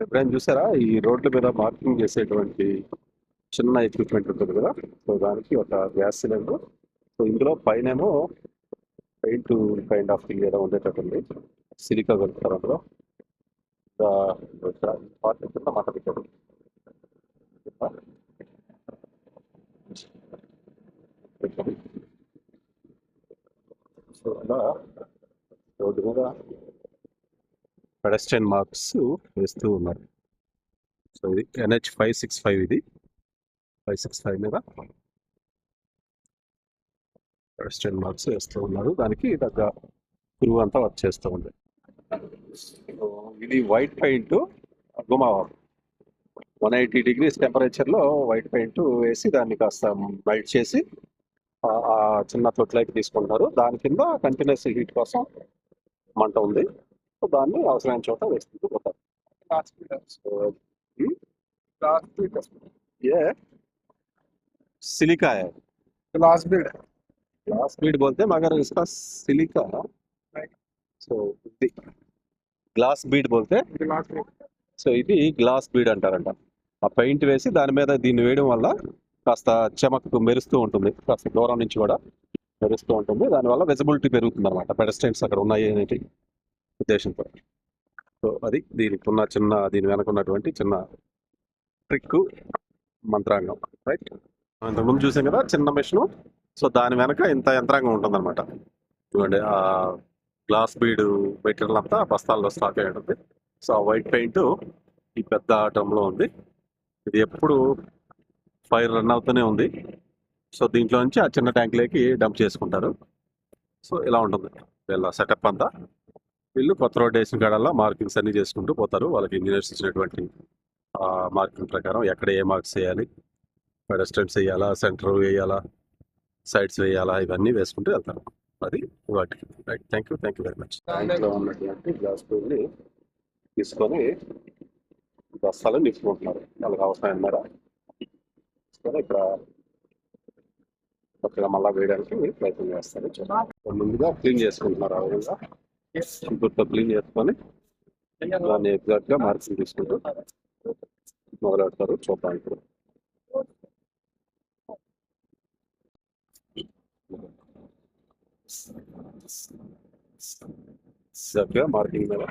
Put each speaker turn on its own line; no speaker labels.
ఎప్పుడైనా చూసారా ఈ రోడ్ల మీద మార్కింగ్ చేసేటువంటి చిన్న ఎక్విప్మెంట్ ఉంటుంది కదా, సో దానికి ఒక గ్యాస్ సిలిండర్. సో ఇందులో పైనేమో పెయింట్ కైండ్ ఆఫ్ థింగ్ ఏదో ఉండేటట్టు ఉంది. సిలికా కలుపుతారు అందులో. పార్ట్ కింద మాట పెట్టారు. సో అలా రోడ్డు మీద పెడస్ట్రియన్ మార్క్స్ వేస్తూ ఉన్నారు. సో ఇది NH 565, ఇది 565 మీద పెడస్ట్రియన్ మార్క్స్ వేస్తూ ఉన్నారు. దానికి దగ్గర పురుగు అంతా వర్క్ చేస్తూ ఉంది. సో ఇది వైట్ పెయింట్, గుమా 180 degrees టెంపరేచర్లో వైట్ పెయింట్ వేసి దాన్ని కాస్త మెల్ట్ చేసి ఆ చిన్న తొట్లకి తీసుకుంటారు. దాని కింద కంటిన్యూస్ హీట్ కోసం మంట ఉంది. సో దాన్ని అవసరమైన చోట వేసుకుంటూ పోతారు. ये सिलिका है, ग्लास बीड बोलते हैं मगर इसका सिलिका, సో ఇది గ్లాస్ బీడ్ బోల్తే, సో ఇది గ్లాస్ బీడ్ అంటారంట. ఆ పెయింట్ వేసి దాని మీద దీన్ని వేయడం వల్ల కాస్త చెమకు మెరుస్తూ ఉంటుంది, కాస్త దూరం నుంచి కూడా మెరుస్తూ ఉంటుంది. దానివల్ల విజిబిలిటీ పెరుగుతుంది అనమాట, పెడస్ట్రైన్స్ అక్కడ ఉన్నాయి అనేది ఉద్దేశంతో. సో అది దీనికి ఉన్న దీని వెనక ఉన్నటువంటి చిన్న ట్రిక్, మంత్రాంగం, రైట్. ఇంతకుముందు చూసాం కదా చిన్న మిషను, సో దాని వెనక ఇంత యంత్రాంగం ఉంటుందన్నమాట. చూడండి ఆ గ్లాస్ బీడ్ మెటీరియల్ అంతా బస్తాల్లో స్టాక్ అయి ఉంటుంది. సో ఆ వైట్ పెయింట్ ఈ పెద్ద డ్రమ్లో ఉంది. ఇది ఎప్పుడు ఫైర్ రన్ అవుతూనే ఉంది. సో దీంట్లో నుంచి ఆ చిన్న ట్యాంక్లోకి డంప్ చేసుకుంటారు. సో ఇలా ఉంటుంది వీళ్ళ సెటప్ అంతా. వీళ్ళు కొత్త రోడ్ వేసిన కాడల్లో మార్కింగ్స్ అన్ని చేసుకుంటూ పోతారు. వాళ్ళకి ఇంజనీర్స్ ఇచ్చినటువంటి మార్కింగ్ ప్రకారం ఎక్కడ ఏ మార్క్స్ వేయాలి, పెడస్ట్రియన్స్ వేయాలా, సెంటర్ వేయాలా, సైడ్స్ వేయాలా, ఇవన్నీ వేసుకుంటూ వెళ్తారు. అది వాటికి. Right, thank you very much. దాంట్లో ఉన్నటువంటి గ్లాస్ బీడ్ని తీసుకొని బస్తాలు నింపుకుంటున్నారు. వాళ్ళకి అవసరమైన మేర తీసుకొని ఇక్కడ కొత్తగా మళ్ళీ వేయడానికి ప్రయత్నం చేస్తారు. ముందుగా క్లీన్ చేసుకుంటున్నారు. ఆ విధంగా గుర్తు క్లీన్ చేసుకొని దాన్ని ఎగ్జాక్ట్గా మార్కింగ్ తీసుకుంటూ మొదలెడతారు. చూద్దాం ఇప్పుడు. ఎగ్జాక్ట్గా మార్కింగ్ మీద